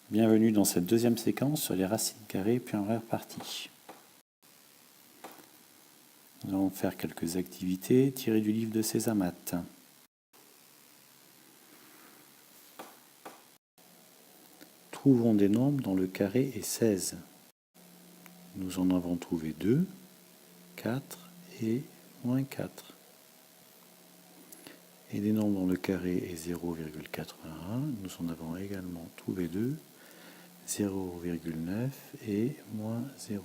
Bienvenue dans cette deuxième séquence sur les racines carrées puis en rare partie. Nous allons faire quelques activités tirées du livre de Césamat. Trouvons des nombres dont le carré est 16. Nous en avons trouvé 2, 4 et moins 4. Et des nombres dont le carré est 0,81, nous en avons également trouvé 2, 0,9 et moins 0,9.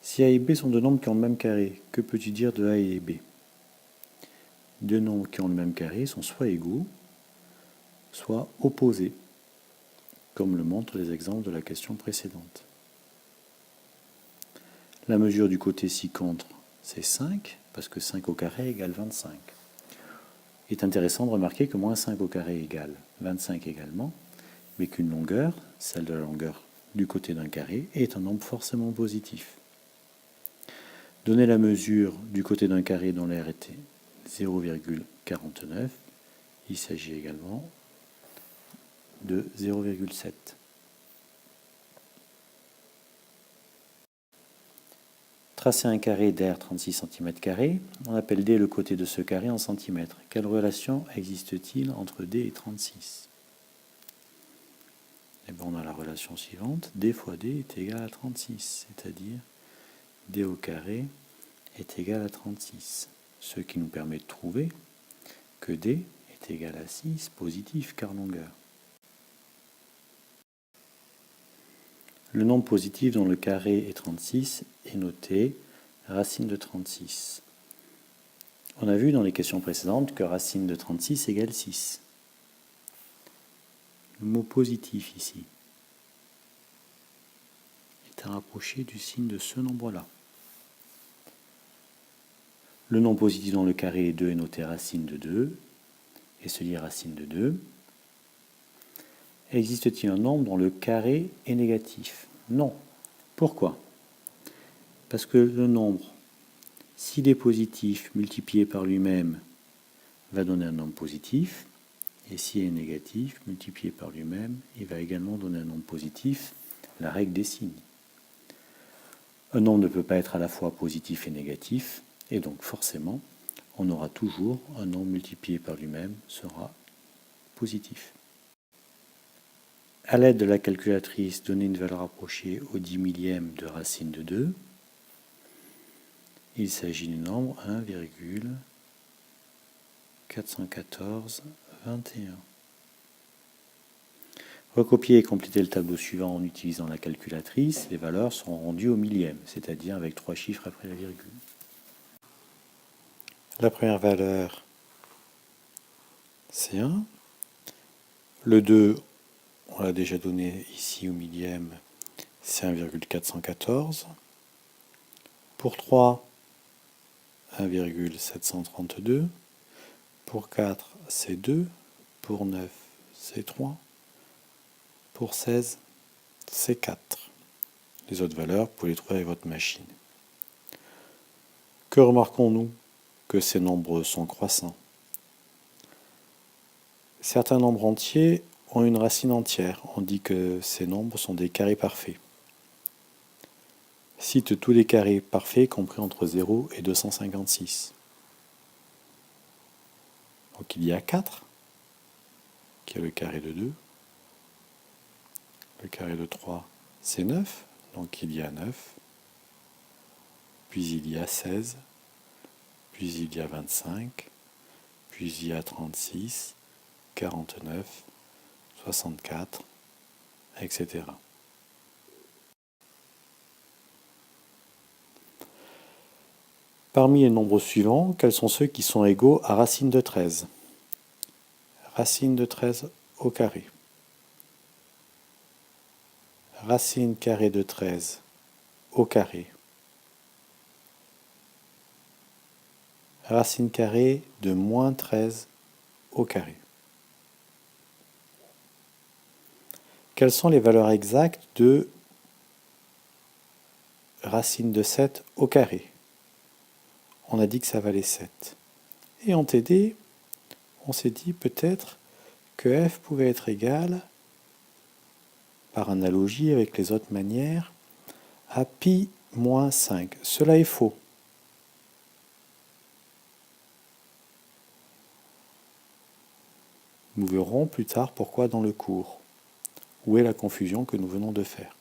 Si A et B sont deux nombres qui ont le même carré, que peux-tu dire de A et B? Deux nombres qui ont le même carré sont soit égaux, soit opposés, comme le montrent les exemples de la question précédente. La mesure du côté ci-contre, c'est 5, parce que 5 au carré égale 25. Il est intéressant de remarquer que moins 5 au carré égale 25 également, mais qu'une longueur, celle de la longueur du côté d'un carré, est un nombre forcément positif. Donner la mesure du côté d'un carré dont l'aire était 0,49, il s'agit également de 0,7. Tracer un carré d'aire 36 cm², on appelle D le côté de ce carré en centimètres. Quelle relation existe-t-il entre D et 36? Eh bien, on a la relation suivante, D fois D est égal à 36, c'est-à-dire D au carré est égal à 36, ce qui nous permet de trouver que D est égal à 6, positif car longueur. Le nombre positif dont le carré est 36 est noté racine de 36. On a vu dans les questions précédentes que racine de 36 égale 6. Le mot positif ici est à rapprocher du signe de ce nombre-là. Le nombre positif dont le carré est 2 est noté racine de 2 et se lit racine de 2. Existe-t-il un nombre dont le carré est négatif? Non. Pourquoi? Parce que le nombre, s'il est positif multiplié par lui-même, va donner un nombre positif, et s'il est négatif multiplié par lui-même, il va également donner un nombre positif, la règle des signes. Un nombre ne peut pas être à la fois positif et négatif, et donc forcément, on aura toujours un nombre multiplié par lui-même sera positif. À l'aide de la calculatrice, donner une valeur approchée au 10 millième de racine de 2. Il s'agit du nombre 1,41421. Recopier et compléter le tableau suivant en utilisant la calculatrice. Les valeurs seront rendues au millième, c'est-à-dire avec 3 chiffres après la virgule. La première valeur, c'est 1. Le 2, on l'a déjà donné ici au millième, c'est 1,414. Pour 3, 1,732. Pour 4, c'est 2. Pour 9, c'est 3. Pour 16, c'est 4. Les autres valeurs, vous pouvez les trouver avec votre machine. Que remarquons-nous? Que ces nombres sont croissants. Certains nombres entiers ont une racine entière. On dit que ces nombres sont des carrés parfaits. Cite tous les carrés parfaits compris entre 0 et 256. Donc il y a 4, qui est le carré de 2. Le carré de 3, c'est 9, donc il y a 9. Puis il y a 16, puis il y a 25, puis il y a 36, 49, 64, etc. Parmi les nombres suivants, quels sont ceux qui sont égaux à racine de 13? Racine de 13 au carré. Racine carrée de 13 au carré. Racine carrée de moins 13 au carré. Quelles sont les valeurs exactes de racine de 7 au carré? On a dit que ça valait 7. Et en TD, on s'est dit peut-être que f pouvait être égal, par analogie avec les autres manières, à pi moins 5. Cela est faux. Nous verrons plus tard pourquoi dans le cours. Où est la confusion que nous venons de faire?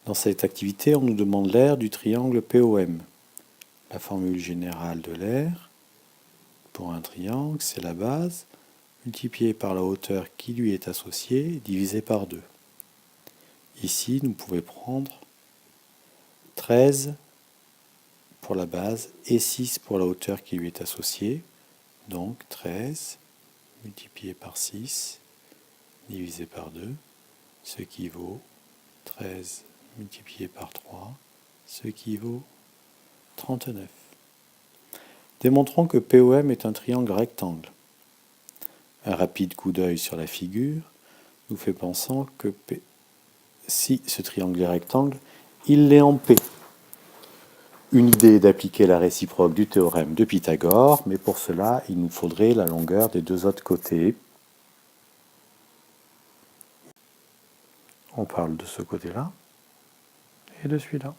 Dans cette activité, on nous demande l'aire du triangle POM. La formule générale de l'aire pour un triangle, c'est la base multipliée par la hauteur qui lui est associée, divisée par 2. Ici, nous pouvons prendre 13 pour la base et 6 pour la hauteur qui lui est associée. Donc 13 multiplié par 6 divisé par 2, ce qui vaut 13 multiplié par 3, ce qui vaut 39. Démontrons que POM est un triangle rectangle. Un rapide coup d'œil sur la figure nous fait penser que si ce triangle est rectangle, il l'est en P. Une idée est d'appliquer la réciproque du théorème de Pythagore, mais pour cela, il nous faudrait la longueur des deux autres côtés. On parle de ce côté-là et de celui-là.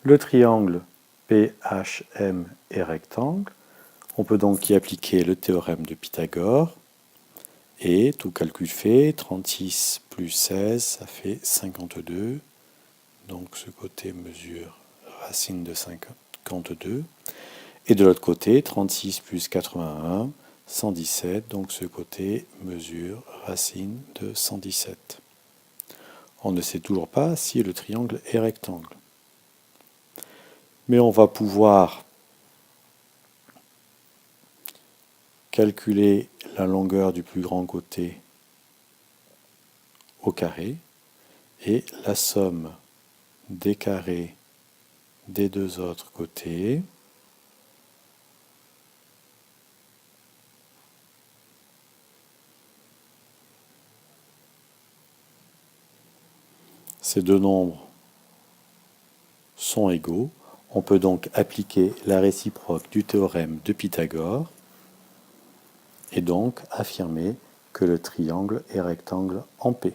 Le triangle PHM est rectangle. On peut donc y appliquer le théorème de Pythagore. Et tout calcul fait, 36 plus 16, ça fait 52. Donc ce côté mesure racine de 52. Et de l'autre côté, 36 plus 81, 117. Donc ce côté mesure racine de 117. On ne sait toujours pas si le triangle est rectangle. Mais on va pouvoir calculer la longueur du plus grand côté au carré et la somme des carrés des deux autres côtés ces deux nombres sont égaux. On peut donc appliquer la réciproque du théorème de Pythagore et donc affirmer que le triangle est rectangle en P.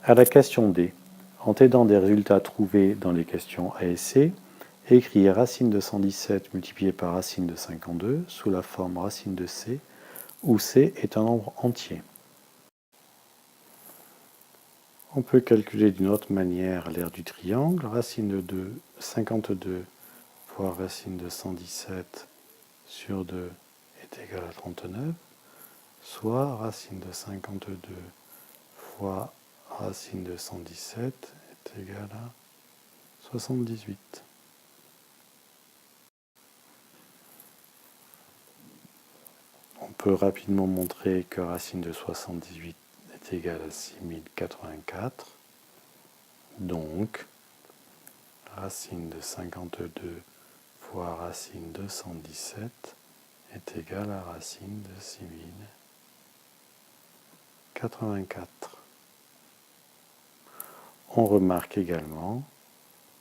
À la question D, en t'aidant des résultats trouvés dans les questions A et C, écris racine de 117 multiplié par racine de 52 sous la forme racine de C, où C est un nombre entier. On peut calculer d'une autre manière l'aire du triangle. Racine de 52 fois racine de 117 sur 2 est égal à 39, soit racine de 52 fois racine de 117 est égal à 78. On peut rapidement montrer que racine de 78 est égal à 6084. Donc, racine de 52 fois racine de 117 est égal à racine de 6084. On remarque également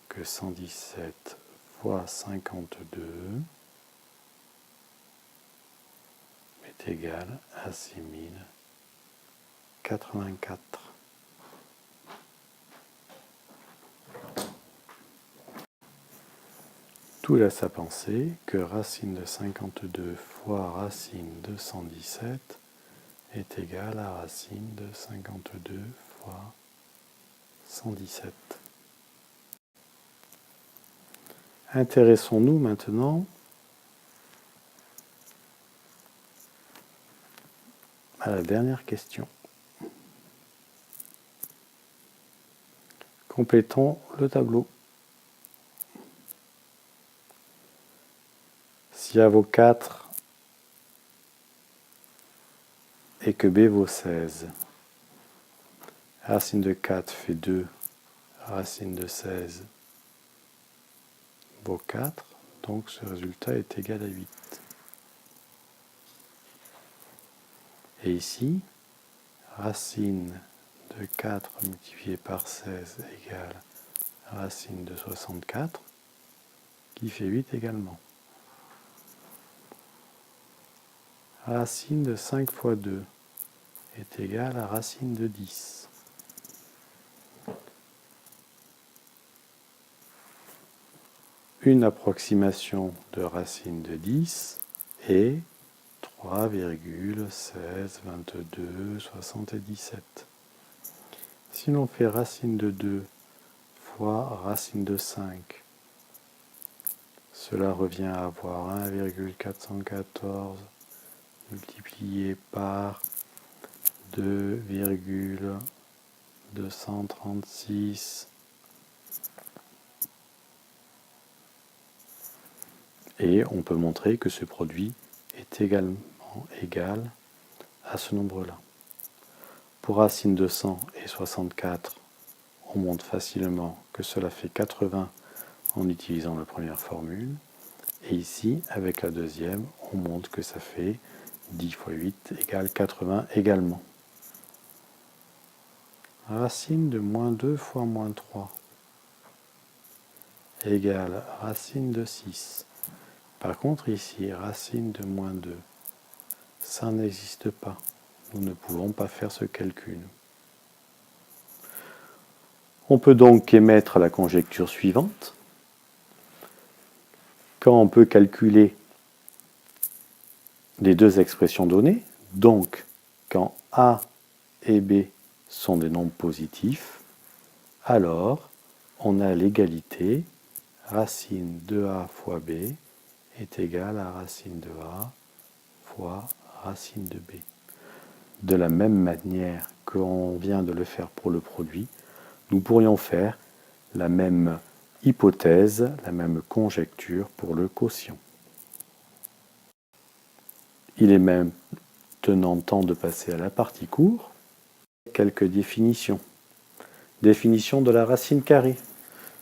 que 117 fois 52 est égal à 6084. Tout laisse à penser que racine de 52 fois racine de 117 est égal à racine de 52 fois 117. Intéressons-nous maintenant à la dernière question. Complétons le tableau. Si A vaut 4 et que B vaut 16, racine de 4 fait 2, racine de 16 vaut 4, donc ce résultat est égal à 8. Et ici, racine de 4 multiplié par 16 égale racine de 64, qui fait 8 également. Racine de 5 fois 2 est égale à racine de 10. Une approximation de racine de 10 est 3,162277. Si l'on fait racine de 2 fois racine de 5, cela revient à avoir 1,414 multiplié par 2,236 et on peut montrer que ce produit est également égal à ce nombre-là. Pour racine de 100 et 64, on montre facilement que cela fait 80 en utilisant la première formule. Et ici, avec la deuxième, on montre que ça fait 10 fois 8 égale 80 également. Racine de moins 2 fois moins 3 égale racine de 6. Par contre, ici, racine de moins 2, ça n'existe pas. Nous ne pouvons pas faire ce calcul. On peut donc émettre la conjecture suivante. Quand on peut calculer les deux expressions données, donc quand A et B sont des nombres positifs, alors on a l'égalité racine de A fois B est égale à racine de A fois racine de B. De la même manière qu'on vient de le faire pour le produit, nous pourrions faire la même hypothèse, la même conjecture pour le quotient. Il est maintenant temps de passer à la partie cours. Quelques définitions. Définition de la racine carrée.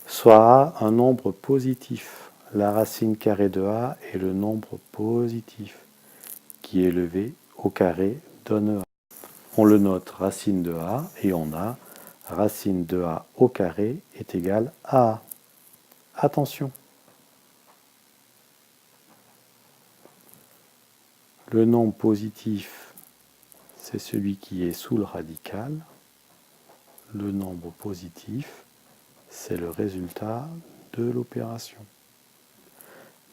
Soit A un nombre positif. La racine carrée de A est le nombre positif qui est élevé au carré donne A. On le note racine de A et on a racine de A au carré est égale à A. Attention. Le nombre positif, c'est celui qui est sous le radical. Le nombre positif, c'est le résultat de l'opération.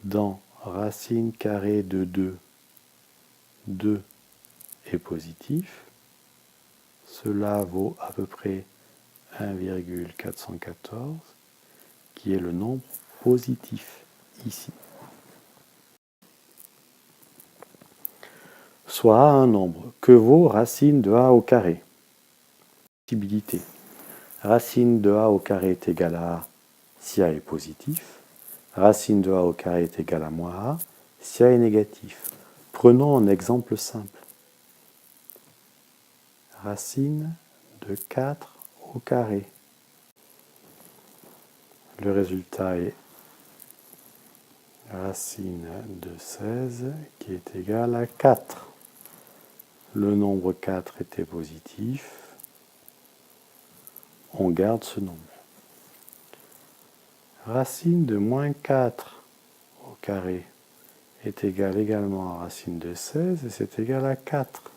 Dans racine carrée de 2, 2 est positif. Cela vaut à peu près 1,414, qui est le nombre positif ici. Soit A un nombre. Que vaut racine de A au carré? Possibilité. Racine de A au carré est égale à A si A est positif. Racine de A au carré est égale à moins A si A est négatif. Prenons un exemple simple. Racine de 4 au carré. Le résultat est racine de 16 qui est égale à 4. Le nombre 4 était positif. On garde ce nombre. Racine de moins 4 au carré est égale également à racine de 16 et c'est égal à 4.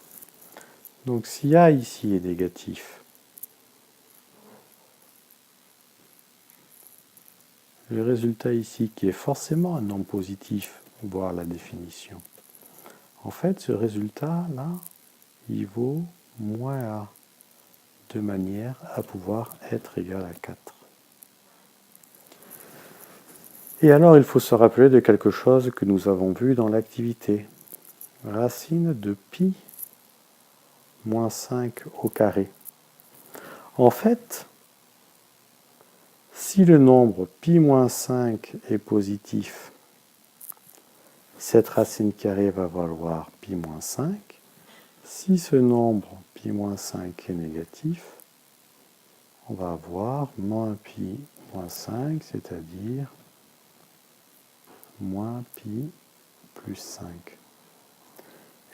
Donc si A ici est négatif, le résultat ici qui est forcément un nombre positif, voire la définition, en fait ce résultat-là, il vaut moins A, de manière à pouvoir être égal à 4. Et alors il faut se rappeler de quelque chose que nous avons vu dans l'activité. Racine de pi moins 5 au carré. En fait, si le nombre pi moins 5 est positif, cette racine carrée va valoir pi moins 5. Si ce nombre pi moins 5 est négatif, on va avoir moins pi moins 5, c'est-à-dire moins pi plus 5.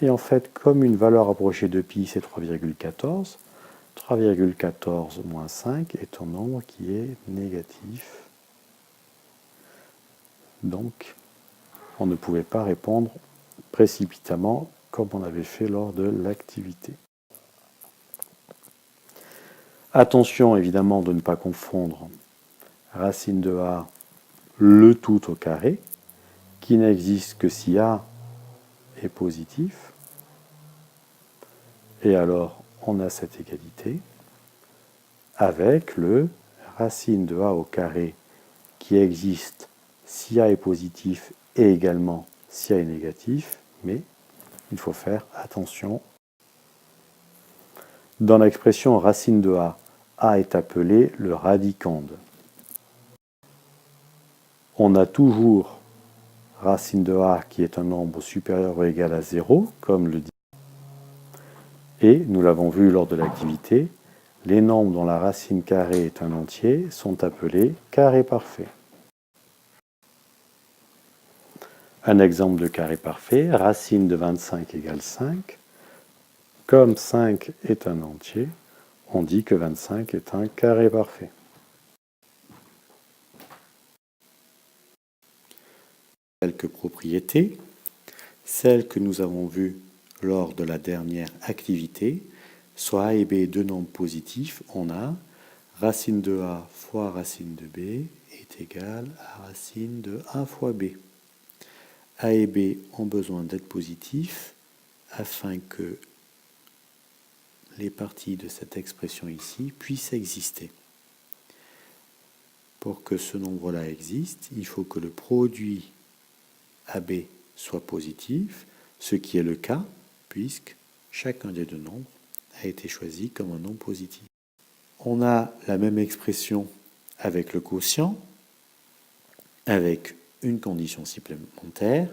Et en fait, comme une valeur approchée de pi, c'est 3,14, 3,14 moins 5 est un nombre qui est négatif. Donc, on ne pouvait pas répondre précipitamment comme on avait fait lors de l'activité. Attention évidemment de ne pas confondre racine de A, le tout au carré, qui n'existe que si A est positif. Et alors, on a cette égalité avec le racine de A au carré qui existe si A est positif et également si A est négatif, mais il faut faire attention. Dans l'expression racine de A est appelé le radicande. On a toujours racine de A qui est un nombre supérieur ou égal à 0, comme le dit. Et, nous l'avons vu lors de l'activité, les nombres dont la racine carrée est un entier sont appelés carrés parfaits. Un exemple de carré parfait, racine de 25 égale 5. Comme 5 est un entier, on dit que 25 est un carré parfait. Quelques propriétés, celles que nous avons vues lors de la dernière activité, soit A et B deux nombres positifs, on a racine de A fois racine de B est égal à racine de A fois B. A et B ont besoin d'être positifs afin que les parties de cette expression ici puissent exister. Pour que ce nombre-là existe, il faut que le produit AB soit positif, ce qui est le cas puisque chacun des deux nombres a été choisi comme un nombre positif. On a la même expression avec le quotient, avec une condition supplémentaire.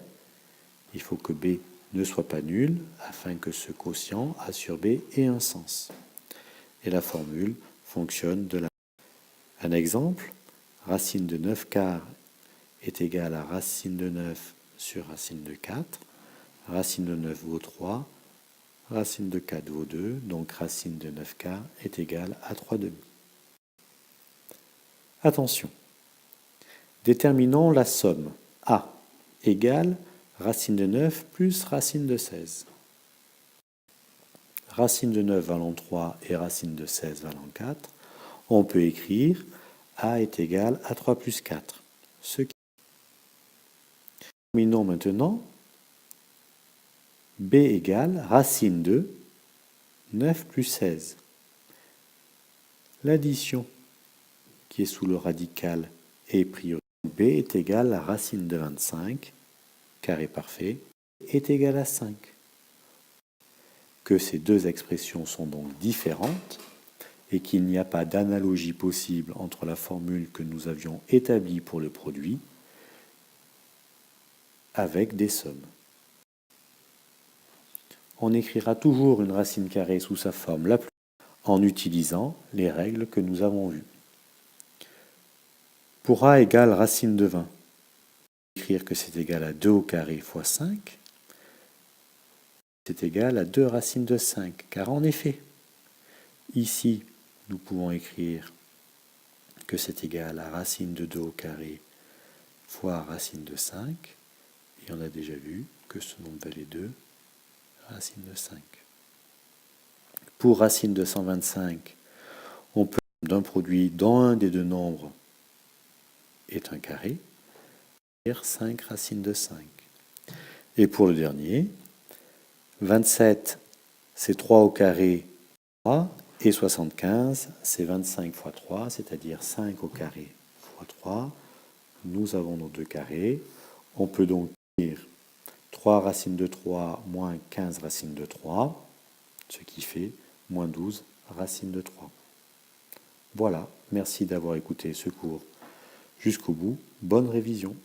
Il faut que B ne soit pas nul afin que ce quotient A sur B ait un sens. Et la formule fonctionne de la manière. Un exemple, racine de 9 quarts est égale à racine de 9 sur racine de 4. Racine de 9 vaut 3. Racine de 4 vaut 2. Donc racine de 9 quarts est égale à 3 demi. Attention. Déterminons la somme A égale racine de 9 plus racine de 16. Racine de 9 valant 3 et racine de 16 valant 4. On peut écrire A est égal à 3 plus 4. Déterminons maintenant B égale racine de 9 plus 16. L'addition qui est sous le radical est prioritaire. B est égal à racine de 25, carré parfait, est égal à 5. Que ces deux expressions sont donc différentes et qu'il n'y a pas d'analogie possible entre la formule que nous avions établie pour le produit avec des sommes. On écrira toujours une racine carrée sous sa forme la plus en utilisant les règles que nous avons vues. Pour A égale racine de 20, on peut écrire que c'est égal à 2 au carré fois 5. C'est égal à 2 racines de 5, car en effet, ici, nous pouvons écrire que c'est égal à racine de 2 au carré fois racine de 5, et on a déjà vu que ce nombre valait 2 racine de 5. Pour racine de 125, on peut d'un produit dont un des deux nombres est un carré, dire 5 racines de 5. Et pour le dernier, 27, c'est 3 au carré 3, et 75, c'est 25 fois 3, c'est-à-dire 5 au carré fois 3. Nous avons nos deux carrés. On peut donc dire 3 racines de 3 moins 15 racines de 3, ce qui fait moins 12 racines de 3. Voilà, merci d'avoir écouté ce cours jusqu'au bout. Bonne révision.